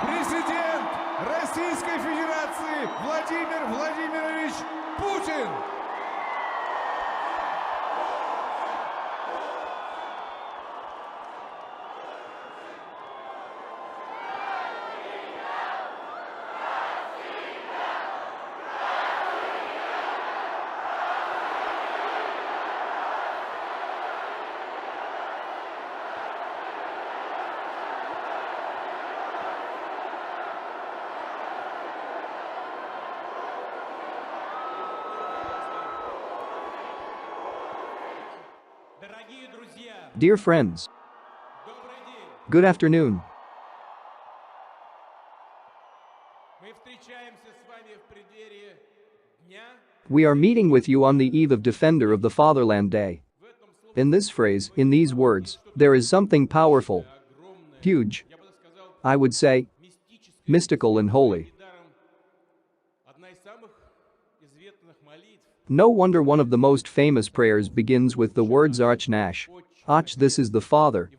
Президент Российской Федерации Владимир Владимирович Путин. Dear friends, good afternoon. We are meeting with you on the eve of Defender of the Fatherland Day. In this phrase, in these words, there is something powerful, huge, I would say, mystical and holy. No wonder one of the most famous prayers begins with the words Ach Nash. Ach, this is the Father.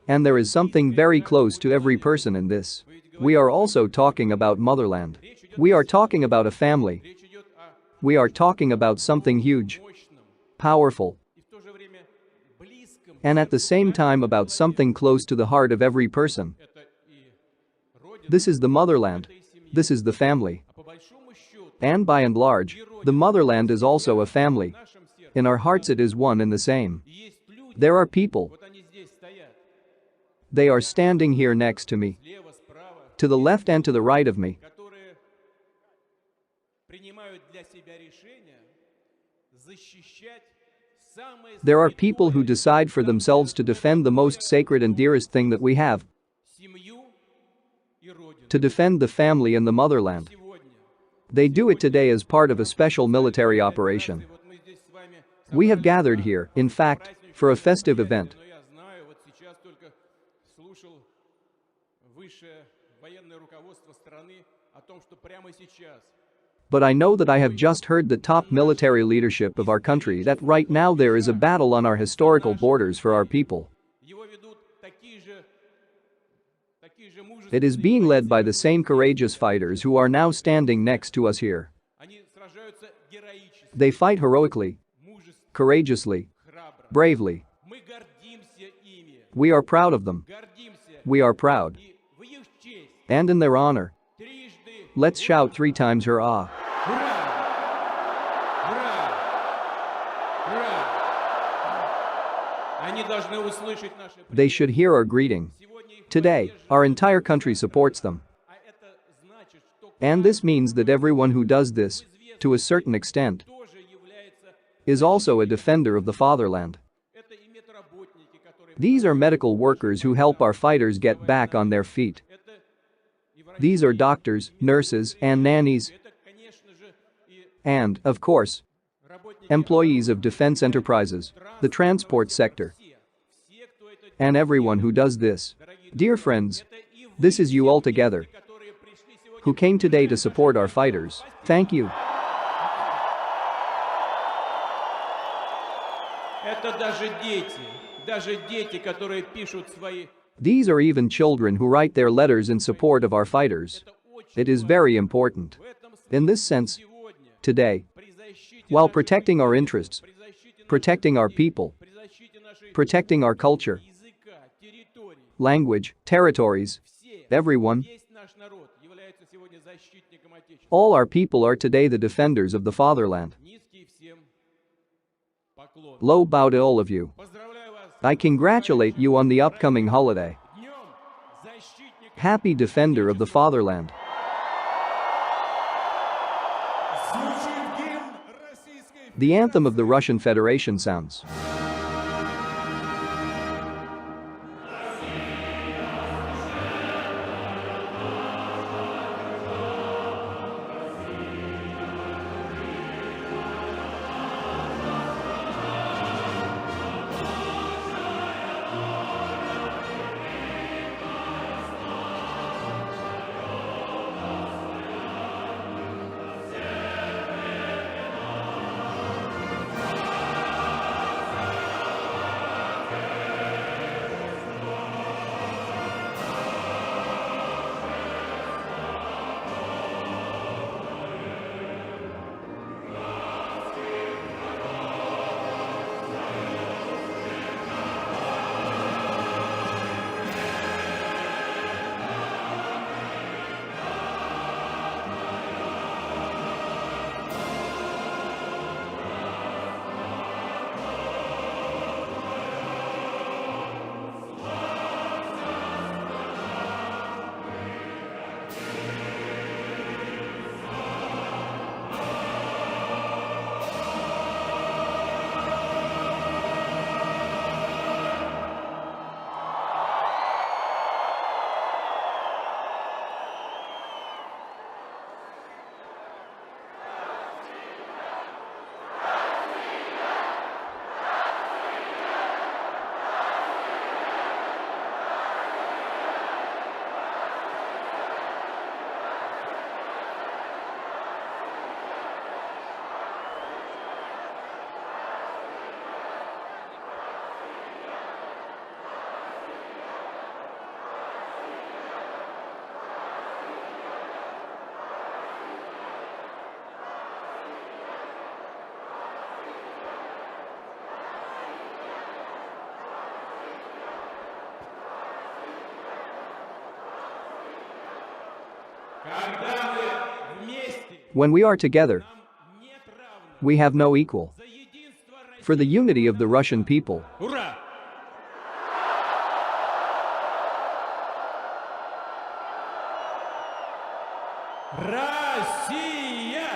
And there is something very close to every person in this. We are also talking about motherland. We are talking about a family. We are talking about something huge, powerful, and at the same time about something close to the heart of every person. This is the motherland. This is the family. And by and large, the motherland is also a family. In our hearts it is one and the same. There are people. They are standing here next to me, to the left and to the right of me. There are people who decide for themselves to defend the most sacred and dearest thing that we have, to defend the family and the motherland. They do it today as part of a special military operation. We have gathered here, in fact, for a festive event. But I know that I have just heard the top military leadership of our country that right now there is a battle on our historical borders for our people. It is being led by the same courageous fighters who are now standing next to us here. They fight heroically, courageously, bravely. We are proud of them. We are proud. And in their honor, let's shout 3 times hurrah. They should hear our greeting. Today, our entire country supports them. And this means that everyone who does this, to a certain extent, is also a defender of the fatherland. These are medical workers who help our fighters get back on their feet. These are doctors, nurses, and nannies. And, of course, employees of defense enterprises, the transport sector, and everyone who does this. Dear friends, this is you all together who came today to support our fighters. Thank you. These are even children who write their letters in support of our fighters. It is very important. In this sense, today, while protecting our interests, protecting our people, protecting our culture, language, territories, everyone, all our people are today the defenders of the fatherland. Low bow to all of you. I congratulate you on the upcoming holiday. Happy defender of the fatherland. The anthem of the Russian Federation sounds. Когда мы вместе, When we are together, нам нет равных. we have no equal. За единство For the России. unity of the Russian people. Ура! Россия!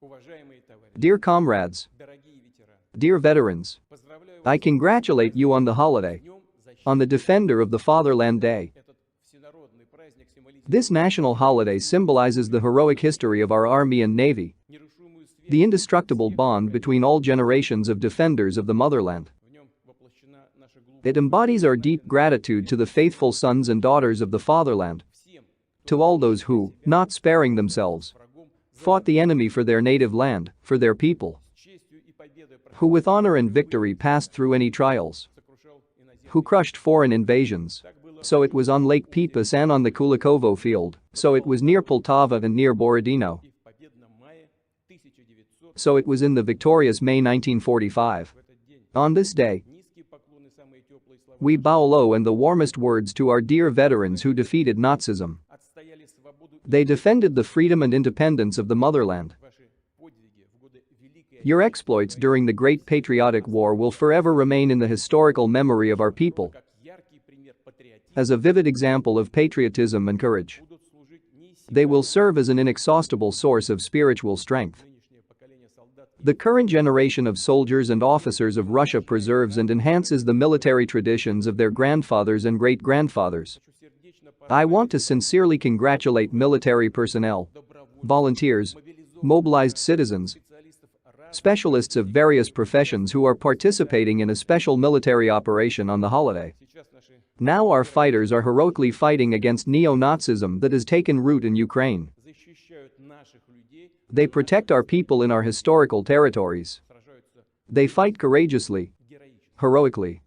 Уважаемые товарищи, Dear comrades, дорогие ветераны, dear veterans, поздравляю I вас congratulate you on the holiday, с Днем Защиты. on the Defender of the Fatherland Day. Этот всенародный праздник символизирует This national holiday symbolizes the heroic history of our Army and Navy, нерушимую связь. the indestructible bond between all generations of defenders of the motherland. В нем воплощена наша глубокая It embodies our deep gratitude to the faithful sons and daughters of the fatherland, всем, to all those who, not sparing themselves, врагом, fought the enemy for their native land, for their people, с честью и победой who with honor and victory passed through any trials, сокрушал иноземных. who crushed foreign invasions. Так было So it was on Lake Peipus and on the Kulikovo field, so it was near Poltava and near Borodino, и в победном мае 1900 so it was in the victorious May 1945. в этот день. On this day, Низкие поклоны, самые теплые слова. we bow low in the warmest words to our dear veterans who defeated Nazism. Отстояли свободу и They defended the freedom and independence of the motherland. ваши подвиги в годы Великой Your exploits during the Great Patriotic War will forever remain in the historical memory of our people как яркий пример патриотизма as a vivid example of patriotism and courage. будут служить не They will serve as an inexhaustible source of spiritual strength. нынешнее поколение солдат The current generation of soldiers and officers of Russia preserves and enhances the military traditions of their grandfathers and great-grandfathers. хочу сердечно I want to sincerely congratulate military personnel, добровольцев, volunteers, мобилизованных mobilized citizens, специалистов РА specialists of various professions who are participating in a special military operation on the holiday. сейчас наши Now our fighters are heroically fighting against neo-Nazism that has taken root in Ukraine. защищают наших людей, They protect our people in our historical territories. сражаются They fight courageously, героически. heroically.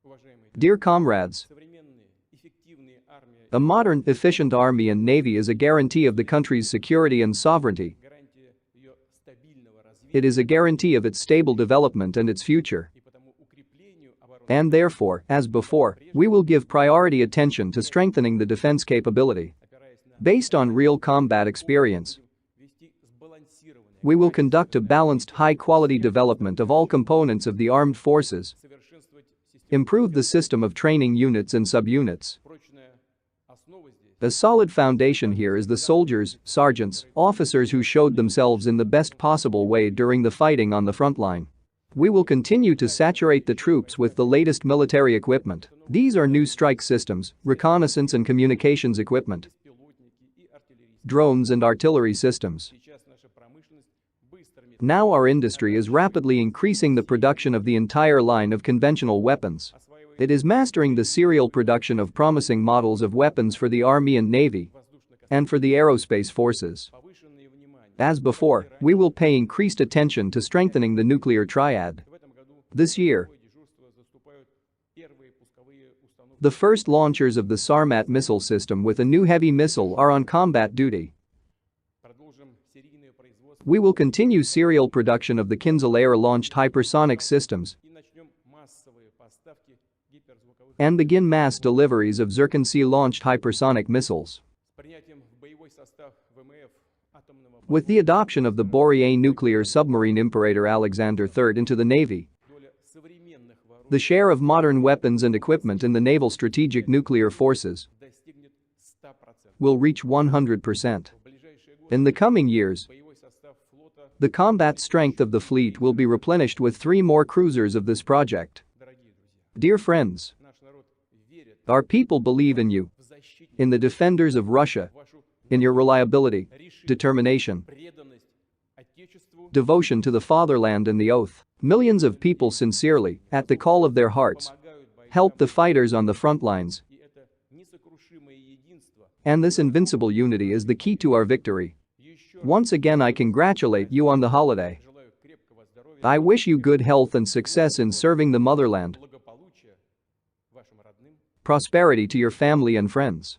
Уважаемые, Dear comrades, современные, эффективные армии a modern, efficient army and navy is a guarantee of the country's security and sovereignty. гарантия ее стабильного развития It is a guarantee of its stable development and its future. и потому укреплению обороны And therefore, as before, we will give priority attention to strengthening the defense capability. опираясь на Based on real combat experience, вести сбалансированное we will conduct a balanced, high-quality development of all components of the armed forces, совершенствовать систему. improve the system of training units and subunits. Прочная основа здесь A solid foundation here is the soldiers, sergeants, officers who showed themselves in the best possible way during the fighting on the front line. We will continue to saturate the troops with the latest military equipment. These are new strike systems, reconnaissance and communications equipment, беспилотники и артиллерийские. drones and artillery systems. Сейчас наша промышленность быстрыми Now our industry is rapidly increasing the production of the entire line of conventional weapons. осваивает It is mastering the serial production of promising models of weapons for the Army and Navy воздушно-космические. and for the aerospace forces. Повышенное внимание. As before, we will pay increased attention to strengthening the nuclear triad. В этом году This year, такое дежурство заступают первые пусковые установки. the first launchers of the Sarmat missile system with a new heavy missile are on combat duty. Продолжим серийное производство We will continue serial production of the Kinzhal air-launched hypersonic systems и начнем массовые поставки гиперзвуковых. and begin mass deliveries of Zircon Sea-launched hypersonic missiles. С принятием в боевой состав ВМФ атомного With the adoption of the Boreas nuclear submarine Imperator Alexander III into the Navy, доля современных вооружений the share of modern weapons and equipment in the naval strategic nuclear forces достигнет 100%. will reach 100%. В ближайшие годы In the coming years, боевой состав флота, the combat strength of the fleet will be replenished with 3 more cruisers of this project. дорогие друзья, Dear friends, наш народ верит our people believe in you, в защиту in the defenders of Russia, вашу in your reliability, решимость, determination, преданность Отечеству, devotion to the fatherland and the oath. Millions of people sincerely, at the call of their hearts, помогают бойцам, help the fighters on the front lines, и это несокрушимое единство. and this invincible unity is the key to our victory. Еще раз Once again, I congratulate you on the holiday. желаю крепкого здоровья, I wish you good health and success in serving the motherland, благополучия вашим родным. prosperity to your family and friends.